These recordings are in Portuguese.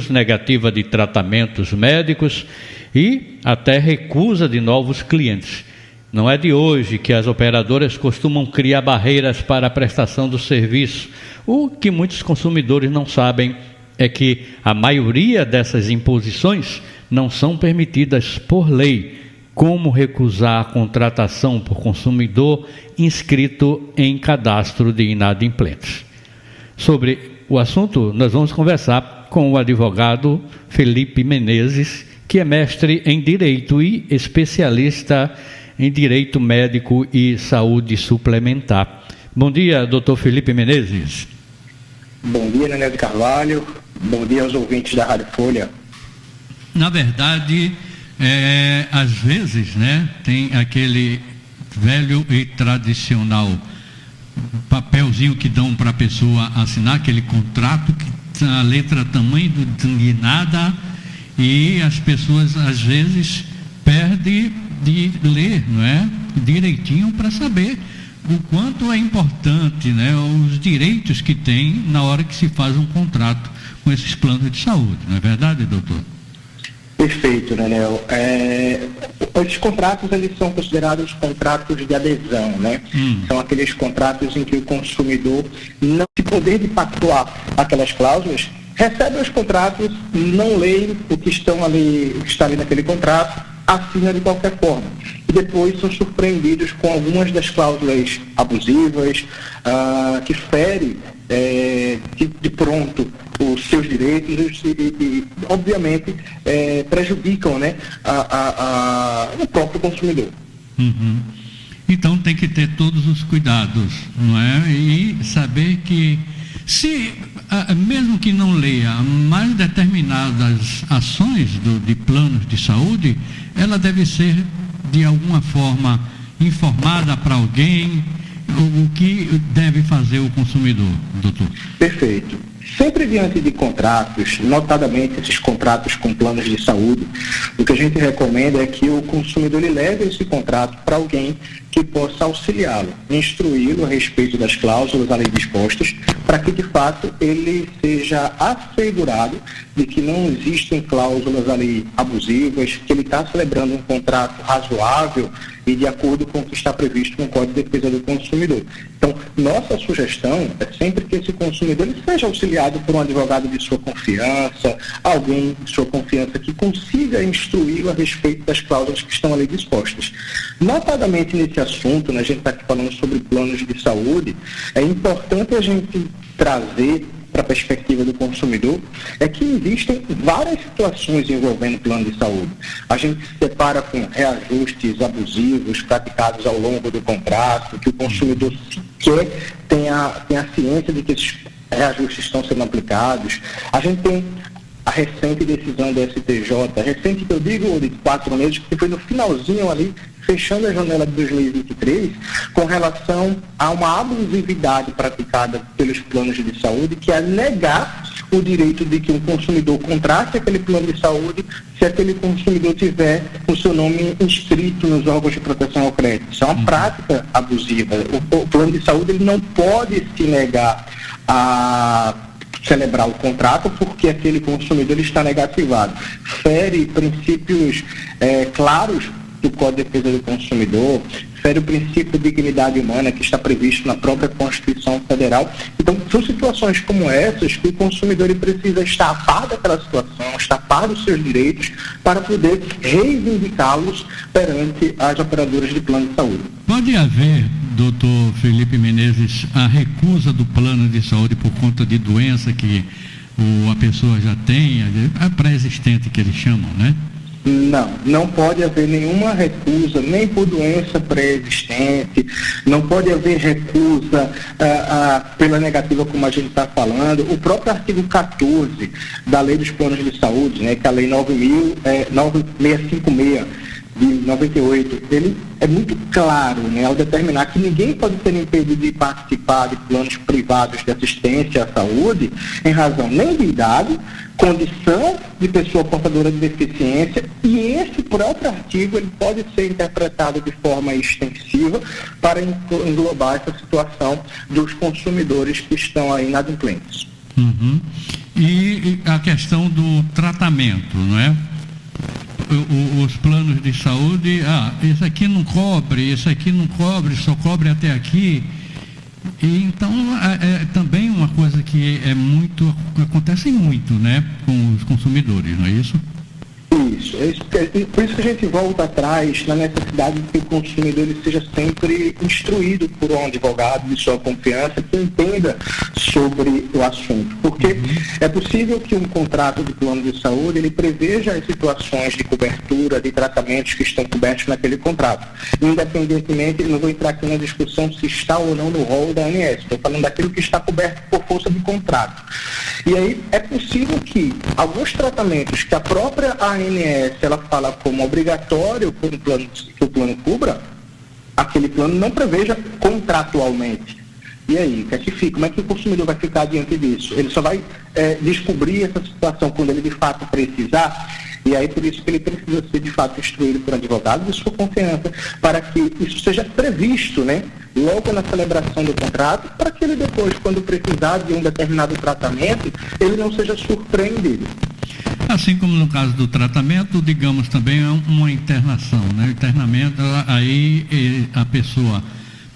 negativa de tratamentos médicos e até recusa de novos clientes. Não é de hoje que as operadoras costumam criar barreiras para a prestação do serviço. O que muitos consumidores não sabem é que a maioria dessas imposições não são permitidas por lei, como recusar a contratação por consumidor inscrito em cadastro de inadimplentes. Sobre o assunto, nós vamos conversar com o advogado Felipe Menezes, que é mestre em Direito e especialista em Direito Médico e Saúde Suplementar. Bom dia, doutor Felipe Menezes. Bom dia, Nenê de Carvalho. Bom dia aos ouvintes da Rádio Folha. Na verdade, às vezes, tem aquele velho e tradicional papelzinho que dão para a pessoa assinar, aquele contrato que a letra tamanho de nada, e as pessoas às vezes perdem de ler, direitinho, para saber o quanto é importante, os direitos que tem na hora que se faz um contrato com esses planos de saúde. Não é verdade, doutor? Perfeito, Nenel. Esses contratos, eles são considerados contratos de adesão, São aqueles contratos em que o consumidor não tem poder de pactuar aquelas cláusulas, recebe os contratos, não lê o que está ali naquele contrato, assina de qualquer forma. E depois são surpreendidos com algumas das cláusulas abusivas, que ferem de pronto os seus direitos e obviamente, prejudicam o próprio consumidor. Uhum. Então tem que ter todos os cuidados, E saber que, mesmo que não leia, mais determinadas ações de planos de saúde, ela deve ser de alguma forma informada para alguém o que deve fazer o consumidor, doutor. Perfeito. Sempre diante de contratos, notadamente esses contratos com planos de saúde, o que a gente recomenda é que o consumidor leve esse contrato para alguém que possa auxiliá-lo, instruí-lo a respeito das cláusulas ali dispostas, para que de fato ele seja assegurado de que não existem cláusulas ali abusivas, que ele está celebrando um contrato razoável e de acordo com o que está previsto no Código de Defesa do Consumidor. Então, nossa sugestão é sempre que esse consumidor ele seja auxiliado por um advogado de sua confiança, alguém de sua confiança que consiga instruí-lo a respeito das cláusulas que estão ali dispostas. Notadamente nesse assunto, a gente está aqui falando sobre planos de saúde, é importante a gente trazer para a perspectiva do consumidor, é que existem várias situações envolvendo plano de saúde. A gente se depara com reajustes abusivos praticados ao longo do contrato, que o consumidor sequer tem a ciência de que esses reajustes estão sendo aplicados. A gente tem a recente decisão do STJ, recente que eu digo de 4 meses, que foi no finalzinho ali, fechando a janela de 2023, com relação a uma abusividade praticada pelos planos de saúde, que é negar o direito de que um consumidor contrate aquele plano de saúde se aquele consumidor tiver o seu nome inscrito nos órgãos de proteção ao crédito. Isso é uma prática abusiva. O plano de saúde ele não pode se negar a celebrar o contrato porque aquele consumidor está negativado. Fere princípios claros do Código de Defesa do Consumidor, fere o princípio de dignidade humana que está previsto na própria Constituição Federal. Então, são situações como essas que o consumidor ele precisa estar a par daquela situação, estar a par dos seus direitos para poder reivindicá-los perante as operadoras de plano de saúde. Pode haver, doutor Felipe Menezes, a recusa do plano de saúde por conta de doença que a pessoa já tem, a pré-existente que eles chamam, Não pode haver nenhuma recusa, nem por doença pré-existente, não pode haver recusa pela negativa como a gente está falando. O próprio artigo 14 da Lei dos Planos de Saúde, que é a Lei 9656 de 98, ele é muito claro, ao determinar que ninguém pode ser impedido de participar de planos privados de assistência à saúde em razão nem de idade, condição de pessoa portadora de deficiência, e esse próprio artigo ele pode ser interpretado de forma extensiva para englobar essa situação dos consumidores que estão aí inadimplentes. Uhum. E a questão do tratamento, não é? Os planos de saúde, esse aqui não cobre, só cobre até aqui. E então é também uma coisa que acontece muito, né, com os consumidores, não é isso? Isso. Por isso que a gente volta atrás na necessidade de que o consumidor ele seja sempre instruído por um advogado de sua confiança que entenda sobre o assunto. Porque é possível que um contrato de plano de saúde ele preveja as situações de cobertura, de tratamentos que estão cobertos naquele contrato. Independentemente, não vou entrar aqui na discussão se está ou não no rol da ANS, estou falando daquilo que está coberto por força de contrato. E aí é possível que alguns tratamentos que a própria ANS ela fala como obrigatório que o plano cubra, aquele plano não preveja contratualmente. E aí, o que é que fica? Como é que o consumidor vai ficar diante disso? Ele só vai descobrir essa situação quando ele de fato precisar. E aí, por isso que ele precisa ser, de fato, instruído por advogado de sua confiança, para que isso seja previsto, né, logo na celebração do contrato, para que ele depois, quando precisar de um determinado tratamento, ele não seja surpreendido. Assim como no caso do tratamento, digamos também uma internação, né? Internamento, aí a pessoa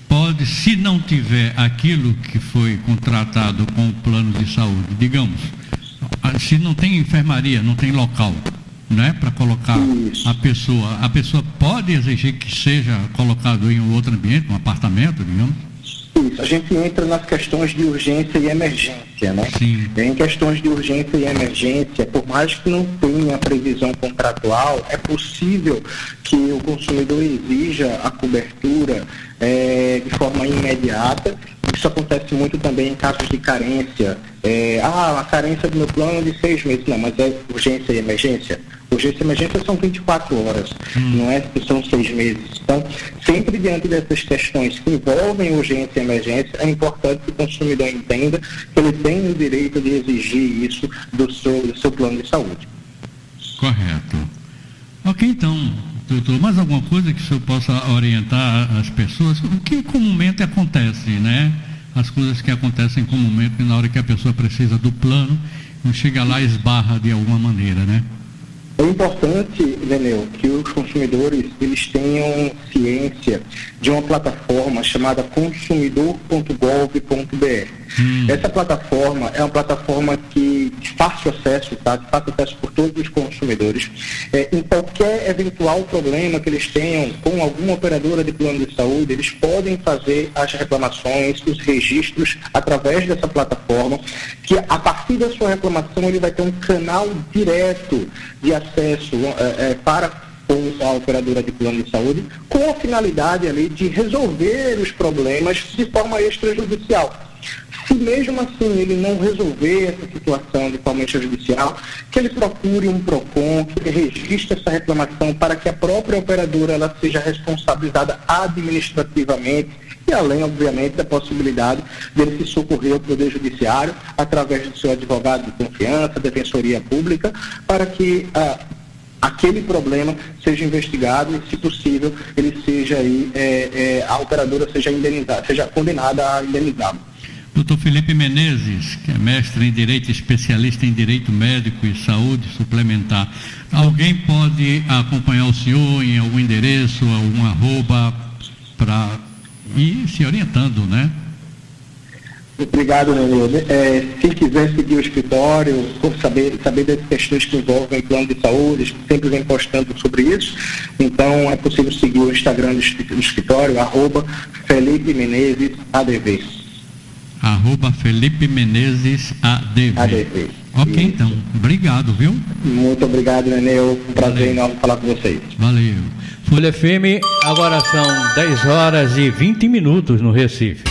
pode, se não tiver aquilo que foi contratado com o plano de saúde, digamos, se não tem enfermaria, não tem local, né, para colocar a pessoa pode exigir que seja colocado em um outro ambiente, um apartamento, digamos? Isso, a gente entra nas questões de urgência e emergência, né? Sim. Em questões de urgência e emergência, por mais que não tenha previsão contratual, é possível que o consumidor exija a cobertura de forma imediata. Isso acontece muito também em casos de carência. A carência do meu plano é de 6 meses. Não, mas é urgência e emergência? Urgência e emergência são 24 horas, não é que são 6 meses. Então, sempre diante dessas questões que envolvem urgência e emergência, é importante que o consumidor entenda que ele tem o direito de exigir isso do seu plano de saúde. Correto. Ok, então, doutor, mais alguma coisa que o senhor possa orientar as pessoas? O que comumente acontece, né? As coisas que acontecem comumente na hora que a pessoa precisa do plano, não chega lá e esbarra de alguma maneira, né? É importante, Leneu, que os consumidores eles tenham ciência de uma plataforma chamada consumidor.gov.br. Essa plataforma é uma plataforma de fácil acesso, tá? De fácil acesso por todos os consumidores. Em qualquer eventual problema que eles tenham com alguma operadora de plano de saúde, eles podem fazer as reclamações, os registros através dessa plataforma, que a partir da sua reclamação ele vai ter um canal direto de acesso para a operadora de plano de saúde, com a finalidade ali de resolver os problemas de forma extrajudicial. Se mesmo assim ele não resolver essa situação de forma extrajudicial, que ele procure um PROCON, que ele registre essa reclamação para que a própria operadora ela seja responsabilizada administrativamente, e além, obviamente, da possibilidade dele se socorrer ao Poder Judiciário através do seu advogado de confiança, defensoria pública, para que aquele problema seja investigado e, se possível, ele seja a operadora seja indenizada, seja condenada a indenizá-lo. Dr. Felipe Menezes, que é mestre em Direito, especialista em Direito Médico e Saúde Suplementar. Alguém pode acompanhar o senhor em algum endereço, algum arroba, para ir se orientando, né? Obrigado, Nenê. Se quiser seguir o escritório, saber das questões que envolvem plano de saúde, sempre vem postando sobre isso, então é possível seguir o Instagram do escritório, @Felipe Menezes ADV. @Felipe Menezes ADV. Ok, isso. Então, obrigado, viu? Muito obrigado, Nenê. Um prazer enorme falar com vocês. Valeu. Folha FM, agora são 10 horas e 20 minutos no Recife.